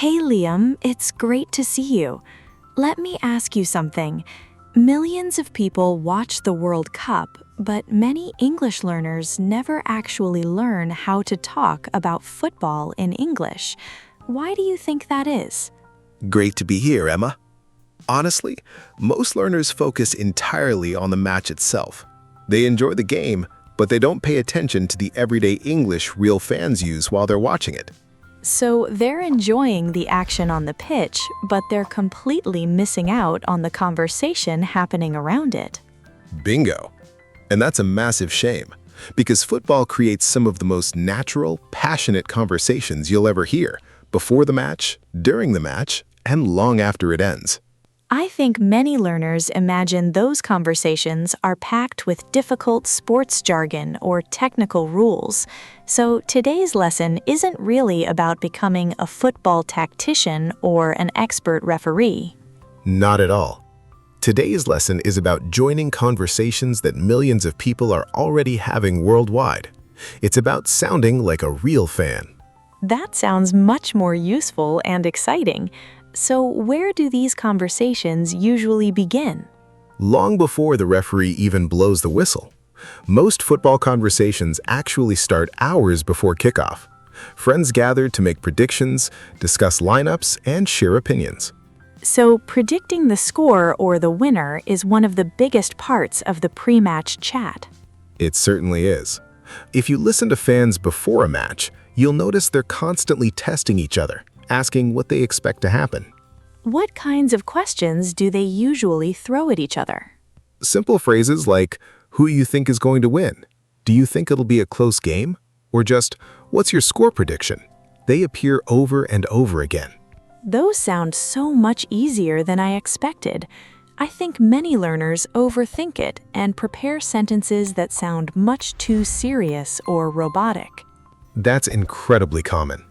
Hey Liam, it's great to see you. Let me ask you something. Millions of people watch the World Cup, but many English learners never actually learn how to talk about football in English. Why do you think that is? Great to be here, Emma. Honestly, most learners focus entirely on the match itself. They enjoy the game, but they don't pay attention to the everyday English real fans use while they're watching it. So they're enjoying the action on the pitch, but they're completely missing out on the conversation happening around it. Bingo! And that's a massive shame, because football creates some of the most natural, passionate conversations you'll ever hear, before the match, during the match, and long after it ends. I think many learners imagine those conversations are packed with difficult sports jargon or technical rules. So today's lesson isn't really about becoming a football tactician or an expert referee. Not at all. Today's lesson is about joining conversations that millions of people are already having worldwide. It's about sounding like a real fan. That sounds much more useful and exciting. So where do these conversations usually begin? Long before the referee even blows the whistle. Most football conversations actually start hours before kickoff. Friends gather to make predictions, discuss lineups, and share opinions. So predicting the score or the winner is one of the biggest parts of the pre-match chat. It certainly is. If you listen to fans before a match, you'll notice they're constantly testing each other, asking what they expect to happen. What kinds of questions do they usually throw at each other? Simple phrases like, who you think is going to win? Do you think it'll be a close game? Or just, what's your score prediction? They appear over and over again. Those sound so much easier than I expected. I think many learners overthink it and prepare sentences that sound much too serious or robotic. That's incredibly common.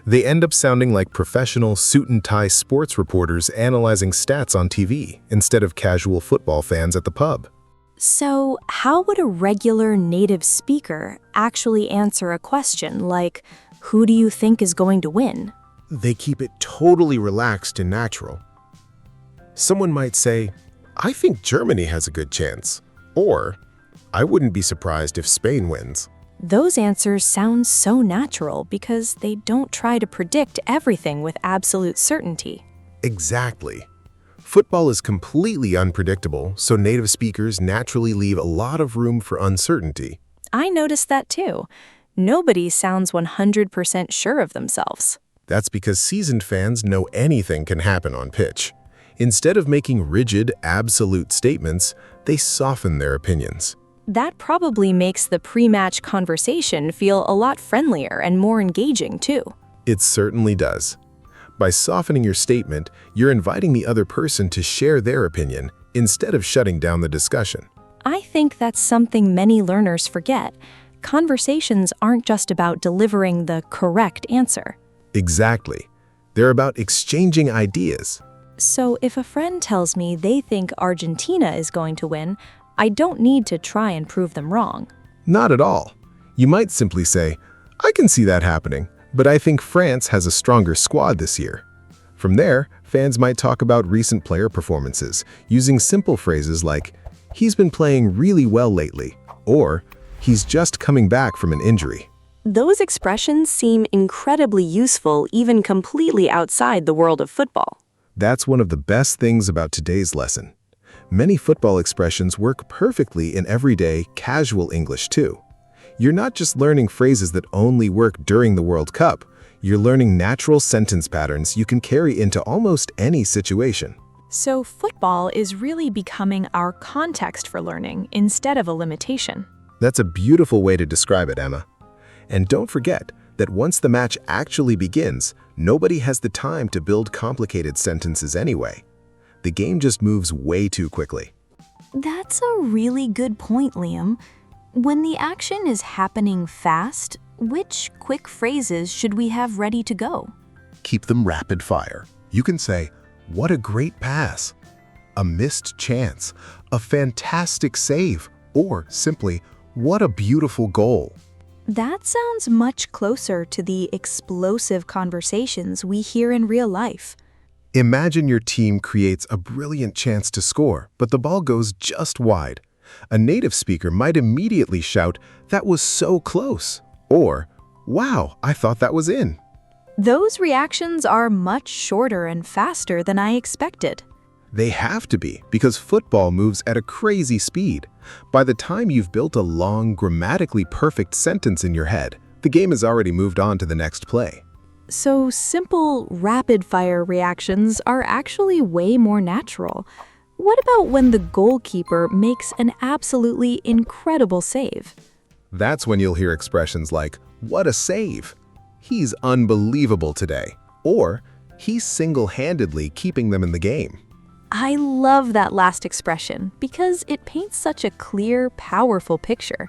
They end up sounding like professional suit-and-tie sports reporters analyzing stats on TV instead of casual football fans at the pub. So, how would a regular native speaker actually answer a question like, who do you think is going to win? They keep it totally relaxed and natural. Someone might say, I think Germany has a good chance, or I wouldn't be surprised if Spain wins. Those answers sound so natural because they don't try to predict everything with absolute certainty. Exactly. Football is completely unpredictable, so native speakers naturally leave a lot of room for uncertainty. I noticed that too. Nobody sounds 100% sure of themselves. That's because seasoned fans know anything can happen on pitch. Instead of making rigid, absolute statements, they soften their opinions. That probably makes the pre-match conversation feel a lot friendlier and more engaging too. It certainly does. By softening your statement, you're inviting the other person to share their opinion instead of shutting down the discussion. I think that's something many learners forget. Conversations aren't just about delivering the correct answer. Exactly. They're about exchanging ideas. So if a friend tells me they think Argentina is going to win, I don't need to try and prove them wrong. Not at all. You might simply say, I can see that happening, but I think France has a stronger squad this year. From there, fans might talk about recent player performances, using simple phrases like, he's been playing really well lately, or he's just coming back from an injury. Those expressions seem incredibly useful even completely outside the world of football. That's one of the best things about today's lesson. Many football expressions work perfectly in everyday, casual English too. You're not just learning phrases that only work during the World Cup. You're learning natural sentence patterns you can carry into almost any situation. So football is really becoming our context for learning instead of a limitation. That's a beautiful way to describe it, Emma. And don't forget that once the match actually begins, nobody has the time to build complicated sentences anyway. The game just moves way too quickly. That's a really good point, Liam. When the action is happening fast, which quick phrases should we have ready to go? Keep them rapid fire. You can say, what a great pass, a missed chance, a fantastic save, or simply, what a beautiful goal. That sounds much closer to the explosive conversations we hear in real life. Imagine your team creates a brilliant chance to score, but the ball goes just wide. A native speaker might immediately shout, "That was so close," or, "Wow, I thought that was in." Those reactions are much shorter and faster than I expected. They have to be, because football moves at a crazy speed. By the time you've built a long, grammatically perfect sentence in your head, the game has already moved on to the next play. So simple, rapid-fire reactions are actually way more natural. What about when the goalkeeper makes an absolutely incredible save? That's when you'll hear expressions like, "What a save!" "He's unbelievable today," or "He's single-handedly keeping them in the game." I love that last expression because it paints such a clear, powerful picture.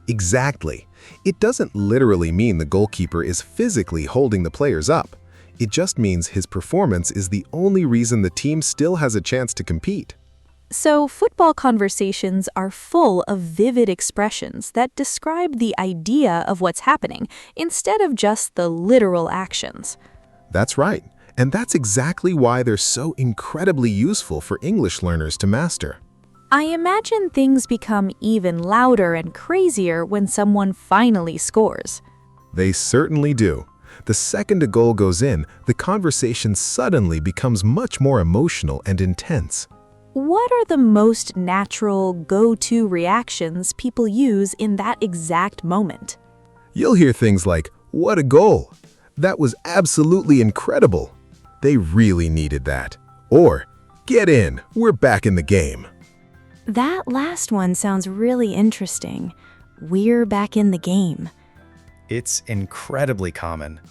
Exactly. It doesn't literally mean the goalkeeper is physically holding the players up. It just means his performance is the only reason the team still has a chance to compete. So, football conversations are full of vivid expressions that describe the idea of what's happening instead of just the literal actions. That's right. And that's exactly why they're so incredibly useful for English learners to master. I imagine things become even louder and crazier when someone finally scores. They certainly do. The second a goal goes in, the conversation suddenly becomes much more emotional and intense. What are the most natural, go-to reactions people use in that exact moment? You'll hear things like, "What a goal! That was absolutely incredible! They really needed that." Or, "Get in, we're back in the game." That last one sounds really interesting. We're back in the game. It's incredibly common.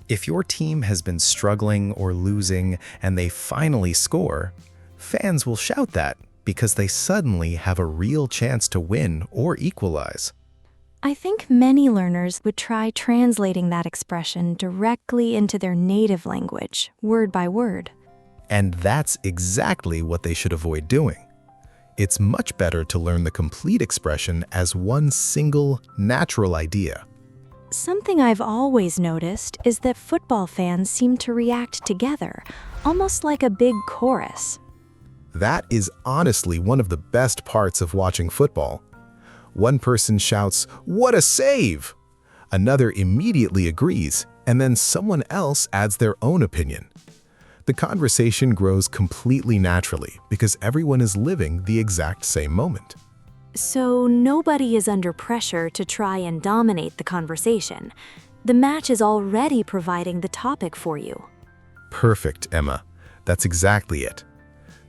If your team has been struggling or losing and they finally score, fans will shout that because they suddenly have a real chance to win or equalize. I think many learners would try translating that expression directly into their native language, word by word. And that's exactly what they should avoid doing. It's much better to learn the complete expression as one single, natural idea. Something I've always noticed is that football fans seem to react together, almost like a big chorus. That is honestly one of the best parts of watching football. One person shouts, "What a save!" Another immediately agrees, and then someone else adds their own opinion. The conversation grows completely naturally because everyone is living the exact same moment. So nobody is under pressure to try and dominate the conversation. The match is already providing the topic for you. Perfect, Emma. That's exactly it.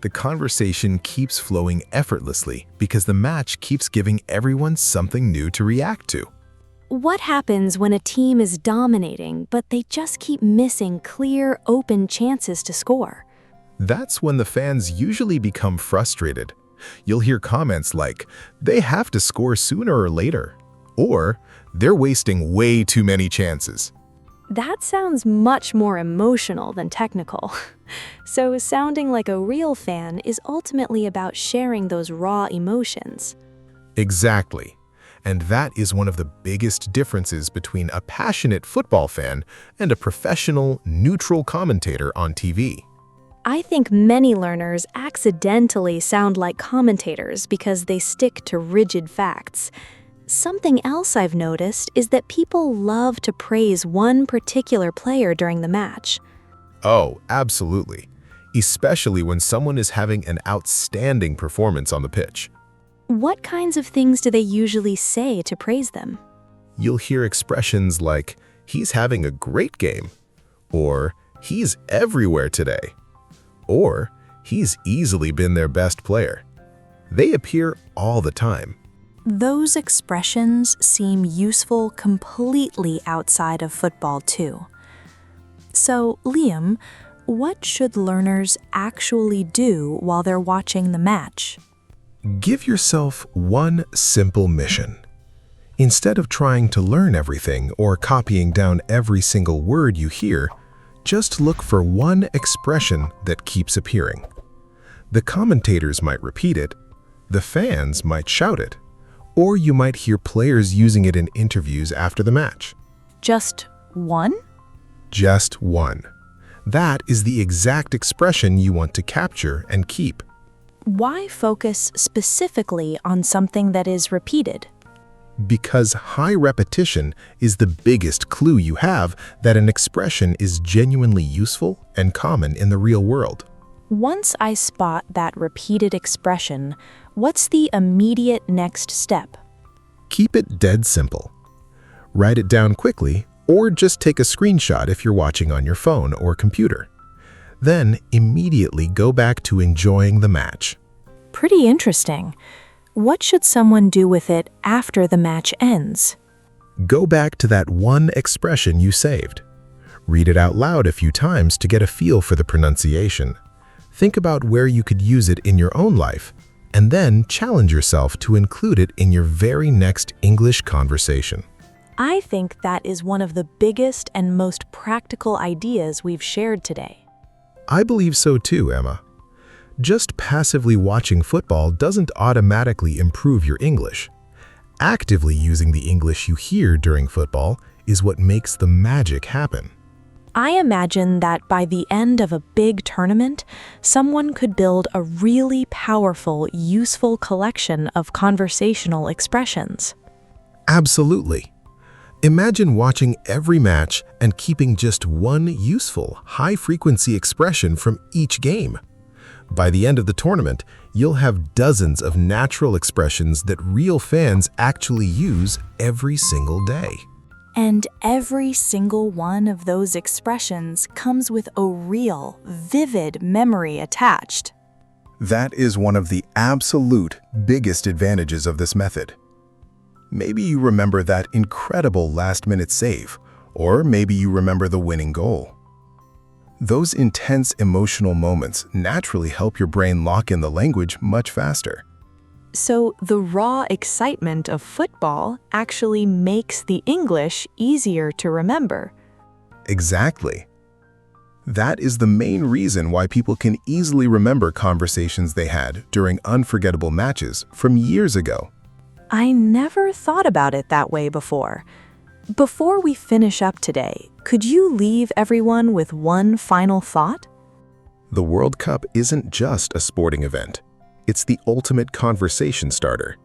The conversation keeps flowing effortlessly because the match keeps giving everyone something new to react to. What happens when a team is dominating, but they just keep missing clear, open chances to score? That's when the fans usually become frustrated. You'll hear comments like, "They have to score sooner or later," or "They're wasting way too many chances." That sounds much more emotional than technical. So sounding like a real fan is ultimately about sharing those raw emotions. Exactly. And that is one of the biggest differences between a passionate football fan and a professional, neutral commentator on TV. I think many learners accidentally sound like commentators because they stick to rigid facts. Something else I've noticed is that people love to praise one particular player during the match. Oh, absolutely. Especially when someone is having an outstanding performance on the pitch. What kinds of things do they usually say to praise them? You'll hear expressions like, "He's having a great game," or "He's everywhere today," or "He's easily been their best player." They appear all the time. Those expressions seem useful completely outside of football too. So, Liam, what should learners actually do while they're watching the match? Give yourself one simple mission. Instead of trying to learn everything or copying down every single word you hear, just look for one expression that keeps appearing. The commentators might repeat it, the fans might shout it, Or you might hear players using it in interviews after the match. Just one? Just one. That is the exact expression you want to capture and keep. Why focus specifically on something that is repeated? Because high repetition is the biggest clue you have that an expression is genuinely useful and common in the real world. Once I spot that repeated expression, what's the immediate next step? Keep it dead simple. Write it down quickly, or just take a screenshot if you're watching on your phone or computer. Then immediately go back to enjoying the match. Pretty interesting. What should someone do with it after the match ends? Go back to that one expression you saved. Read it out loud a few times to get a feel for the pronunciation. Think about where you could use it in your own life, and then challenge yourself to include it in your very next English conversation. I think that is one of the biggest and most practical ideas we've shared today. I believe so too, Emma. Just passively watching football doesn't automatically improve your English. Actively using the English you hear during football is what makes the magic happen. I imagine that by the end of a big tournament, someone could build a really powerful, useful collection of conversational expressions. Absolutely. Imagine watching every match and keeping just one useful, high-frequency expression from each game. By the end of the tournament, you'll have dozens of natural expressions that real fans actually use every single day. And every single one of those expressions comes with a real, vivid memory attached. That is one of the absolute biggest advantages of this method. Maybe you remember that incredible last-minute save, or maybe you remember the winning goal. Those intense emotional moments naturally help your brain lock in the language much faster. So the raw excitement of football actually makes the English easier to remember. Exactly. That is the main reason why people can easily remember conversations they had during unforgettable matches from years ago. I never thought about it that way before. Before we finish up today, could you leave everyone with one final thought? The World Cup isn't just a sporting event. It's the ultimate conversation starter.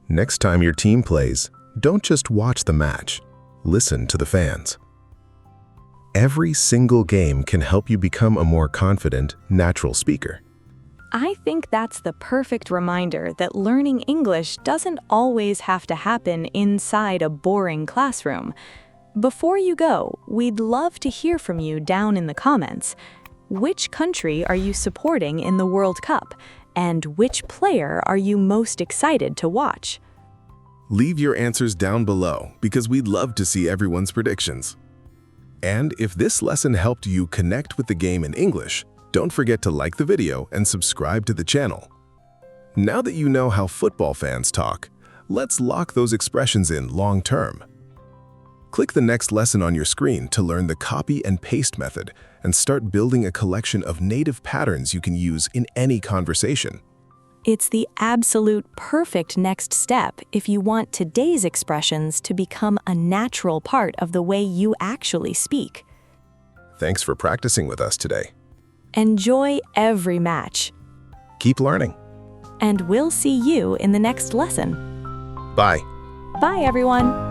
Next time your team plays, don't just watch the match. Listen to the fans. Every single game can help you become a more confident, natural speaker. I think that's the perfect reminder that learning English doesn't always have to happen inside a boring classroom. Before you go, we'd love to hear from you down in the comments. Which country are you supporting in the World Cup? And which player are you most excited to watch? Leave your answers down below because we'd love to see everyone's predictions. And if this lesson helped you connect with the game in English, don't forget to like the video and subscribe to the channel. Now that you know how football fans talk, let's lock those expressions in long term. Click the next lesson on your screen to learn the copy and paste method and start building a collection of native patterns you can use in any conversation. It's the absolute perfect next step if you want today's expressions to become a natural part of the way you actually speak. Thanks for practicing with us today. Enjoy every match. Keep learning. And we'll see you in the next lesson. Bye. Bye, everyone.